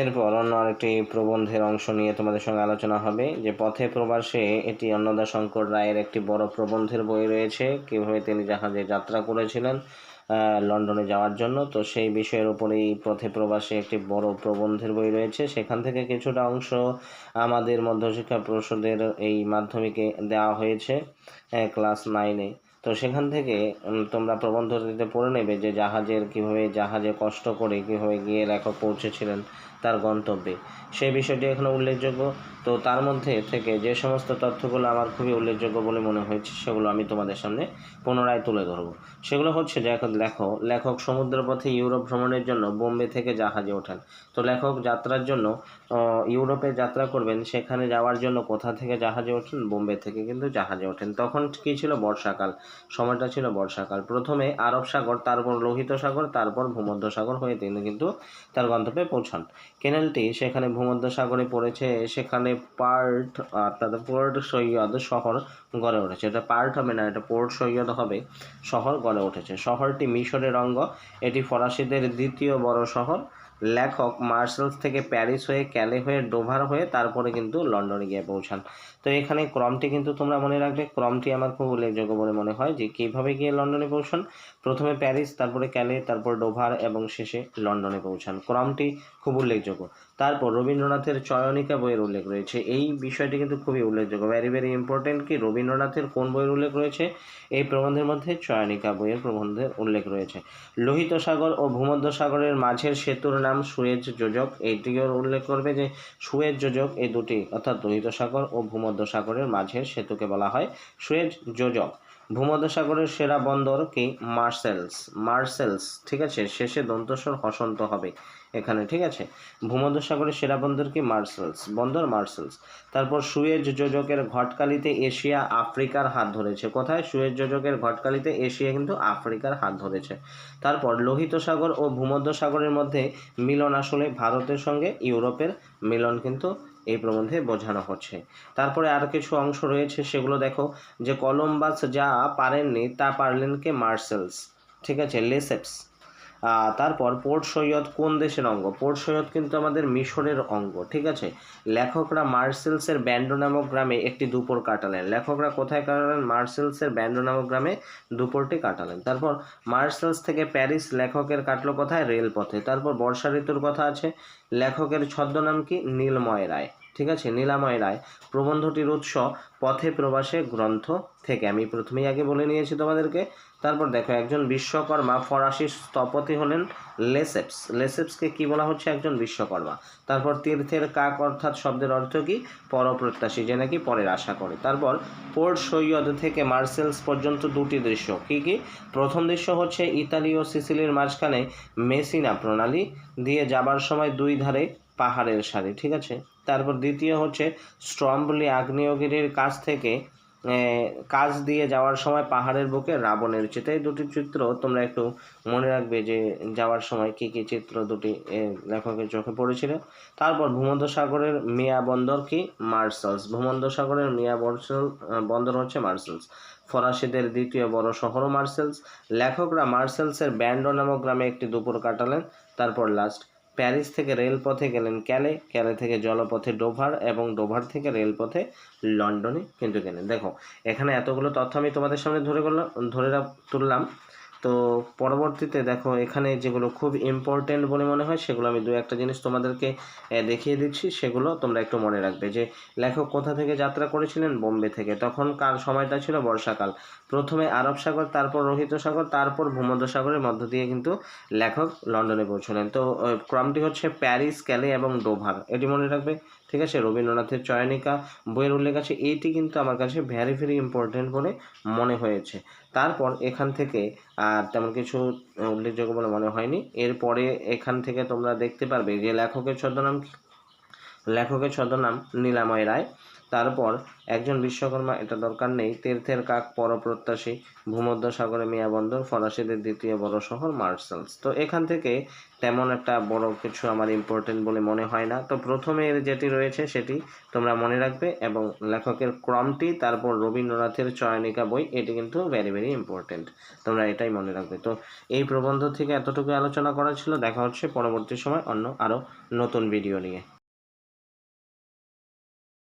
এরপর অন্য আরেকটি প্রবন্ধের অংশ নিয়ে তোমাদের সঙ্গে আলোচনা হবে যে পথে প্রবাসে, এটি অন্নদাশঙ্কর রায়ের একটি বড় প্রবন্ধের বই রয়েছে, কীভাবে তিনি জাহাজে যাত্রা করেছিলেন লন্ডনে যাওয়ার জন্য। তো সেই বিষয়ের উপরেই পথে প্রবাসে একটি বড় প্রবন্ধের বই রয়েছে। সেখান থেকে কিছুটা অংশ আমাদের মধ্যশিক্ষা পর্ষদের এই মাধ্যমিকে দেওয়া হয়েছে ক্লাস 9-এ। তো সেখান থেকে তোমরা প্রবন্ধটিতে পড়ে নেবে যে জাহাজে কষ্ট করে কীভাবে গিয়ে লেখক পৌঁছেছিলেন তার গন্তব্যে, সেই বিষয়টি এখানে উল্লেখযোগ্য। তো তার মধ্যে থেকে যে সমস্ত তথ্যগুলো আমার খুবই উল্লেখযোগ্য বলে মনে হয়েছে সেগুলো আমি তোমাদের সামনে পুনরায় তুলে ধরব। সেগুলো হচ্ছে যে এখন লেখক সমুদ্রপথে ইউরোপ ভ্রমণের জন্য বোম্বে থেকে জাহাজে ওঠেন। তো লেখক যাত্রার জন্য ইউরোপে যাত্রা করবেন, সেখানে যাওয়ার জন্য কোথা থেকে জাহাজে ওঠেন? বোম্বে থেকে কিন্তু জাহাজে ওঠেন। তখন কী ছিল? বর্ষাকাল, সময়টা ছিল বর্ষাকাল। প্রথমে আরব সাগর, তারপর লোহিত সাগর, তারপর ভূমধ্যসাগর হয়ে তিনি কিন্তু তার গন্তব্যে পৌঁছান। কেনেলটি সেখানে ভূমধ্যসাগরে পড়েছে, সেখানে পোর্ট সৈয়দ শহর গড়ে উঠেছে। এটা পার্ট হবে না, এটা পোর্ট সৈয়দ হবে, শহর গড়ে উঠেছে। শহরটি মিশরের অঙ্গ, এটি ফরাসিদের দ্বিতীয় বড় শহর। লেখক মার্সেলস থেকে প্যারিস হয়ে, ক্যালে হয়ে, ডোভার হয়ে তারপরে কিন্তু লন্ডনে গিয়ে পৌঁছান। তো এখানে ক্রমটি কিন্তু তোমরা মনে রাখবে। ক্রমটি আমার খুব উল্লেখযোগ্য বলে মনে হয় যে কীভাবে গিয়ে লন্ডনে পৌঁছান। প্রথমে প্যারিস, তারপরে ক্যালে, তারপর ডোভার এবং শেষে লন্ডনে পৌঁছান। ক্রমটি খুব উল্লেখযোগ্য। তারপর রবীন্দ্রনাথের চয়নিকা বইয়ের উল্লেখ রয়েছে। এই বিষয়টি কিন্তু খুবই উল্লেখযোগ্য, ভেরি ভেরি ইম্পর্টেন্ট। কি রবীন্দ্রনাথের কোন বইয়ের উল্লেখ রয়েছে? এই প্রবন্ধের মধ্যে চয়নিকা বইয়ের প্রবন্ধের উল্লেখ রয়েছে। লোহিত সাগর ও ভূমধ্যসাগরের মাঝের সেতুর নাম সুয়েজ যোজক। এইটিও উল্লেখ করবে যে সুয়েজ যোজক, এই দুটি অর্থাৎ লোহিত সাগর ও ভূমধ্যসাগরের মাঝের সেতুকে বলা হয় সুয়েজ যোজক। ভূমধ্যসাগরের সেরা বন্দর কি? মার্সেলস, ঠিক আছে, শেষে দন্তস্বর হসন্ত হবে এখানে, ঠিক আছে। ভূমধ্যসাগরের সেরা বন্দর কি? মার্সেলস। তারপর সুয়েজ যোজকের ঘটকালিতে এশিয়া আফ্রিকার হাত ধরেছে। কোথায়? সুয়েজ যোজকের ঘটকালিতে এশিয়া কিন্তু আফ্রিকার হাত ধরেছে। তারপর লোহিত সাগর ও ভূমধ্যসাগরের মধ্যে মিলন, আসলে ভারতের সঙ্গে ইউরোপের মিলন কিন্তু এই প্রবন্ধে বোঝানো হচ্ছে। তারপরে আর কিছু অংশ রয়েছে, সেগুলো দেখো যে কলম্বাস যা পারেননি তা পারলেন কে? মার্সেলস, ঠিক আছে, লেসেপস। তারপর পোর্ট সৈয়দ কোন দেশের অঙ্গ? পোর্ট সৈয়দ কিন্তু আমাদের মিশরের অঙ্গ, ঠিক আছে। লেখকরা মার্সেলসের ব্যান্ডো নামক গ্রামে একটি দুপুর কাটালেন। লেখকরা কোথায় কাটালেন? মার্সেলসের ব্যান্ডো নামক গ্রামে দুপুরটি কাটালেন। তারপর মার্সেলস থেকে প্যারিস লেখকের কাটলো কোথায়? রেলপথে। তারপর বর্ষা ঋতুর কথা আছে। লেখকের ছদ্মনাম কি? নীলময় রায়, ঠিক আছে, নীলাময় রায়। প্রবন্ধটির উৎস পথে প্রবাসে গ্রন্থ থেকে, আমি প্রথমেই আগে বলে নিয়েছি তোমাদেরকে। তারপর দেখো একজন বিশ্বকর্মা ফরাসি স্থপতি হলেন লেসেপসকে কি বলা হচ্ছে? একজন বিশ্বকর্মা। তারপর তীর্থের কাক অর্থাৎ শব্দের অর্থ কি? পরপ্রত্যাশী, যে নাকি পরের আশা করে। তারপর পোর্ট সৈয়দ থেকে মার্সেলস পর্যন্ত দুটি দৃশ্য, কি কি? প্রথম দৃশ্য হচ্ছে ইতালি ও সিসিলির মাঝখানে মেসিনা প্রণালী দিয়ে যাবার সময় দুই ধারে পাহাড়ের সারি, ঠিক আছে। তারপর দ্বিতীয় হচ্ছে স্ট্রম্বলি আগ্নেয়গিরির কাছ দিয়ে যাওয়ার সময় পাহাড়ের বুকে রাবণের চিত্র। এই দুটি চিত্র তোমরা একটু মনে রাখবে যে যাওয়ার সময় কি কি চিত্র দুটি লেখকের চোখে পড়েছিল। তারপর ভূমধ্যসাগরের মিয়া বন্দর কি? মার্সেলস। ভূমধ্যসাগরের মিয়া বন্দর হচ্ছে মার্সেলস। ফরাসিদের দ্বিতীয় বড় শহরও মার্সেলস। লেখকরা মার্সেলসের ব্যান্ডো নামক গ্রামে একটি দুপুর কাটালেন। তারপর লাস্ট প্যারিস থেকে রেলপথে গেলেন ক্যালে থেকে জলপথে ডোভার, এবং ডোভার থেকে রেলপথে লন্ডনে কিন্তু গেলেন। দেখো এখানে এতগুলো তথ্য আমি তোমাদের সামনে তুললাম। তো পরবর্তীতে দেখো এখানে যেগুলো খুব ইম্পর্টেন্ট বলে মনে হয় সেগুলো আমি দু একটা জিনিস তোমাদেরকে দেখিয়ে দিচ্ছি, সেগুলো তোমরা একটু মনে রাখবে। যে লেখক কোথা থেকে যাত্রা করেছিলেন? বোম্বে থেকে। তখনকার সময়টা ছিল বর্ষাকাল। প্রথমে আরব সাগর, তারপর লোহিত সাগর, তারপর ভূমধ্যসাগরের মধ্য দিয়ে কিন্তু লেখক লন্ডনে পৌঁছলেন। তো ক্রমটি হচ্ছে প্যারিস, ক্যালে এবং ডোভার, এটি মনে রাখবে, ঠিক আছে। রবীন্দ্রনাথের চয়নিকা বইয়ের উল্লেখ আছে, এইটি কিন্তু আমার কাছে ভেরি ভেরি ইম্পর্টেন্ট বলে মনে হয়েছে। তারপর এখান থেকে তেমন কিছু উল্লেখযোগ্য বলে মনে হয়নি। এরপরে এখান থেকে তোমরা দেখতে পারবে যে লেখকের ছদ্মনাম কি? লেখকের ছদ্মনাম নীলাময় রায়। তারপর একজন বিশ্বকর্মা, এটা দরকার নেই। তীর্থের কাক, পরপ্রত্যাশী, ভূমধ্য সাগরে মিয়া বন্দর, ফরাসিদের দ্বিতীয় বড় শহর মার্সেলস। তো এখান থেকে তেমন একটা বড় কিছু আমার ইম্পর্টেন্ট বলে মনে হয় না। তো প্রথমে এর যেটি রয়েছে সেটি তোমরা মনে রাখবে, এবং লেখকের ক্রমটি, তারপর রবীন্দ্রনাথের চয়নিকা বই, এটি কিন্তু ভেরি ভেরি ইম্পর্টেন্ট, তোমরা এটাই মনে রাখবে। তো এই প্রবন্ধ থেকে এতটুকু আলোচনা করা ছিল। দেখা হচ্ছে পরবর্তী সময় অন্য আরও নতুন ভিডিও নিয়ে।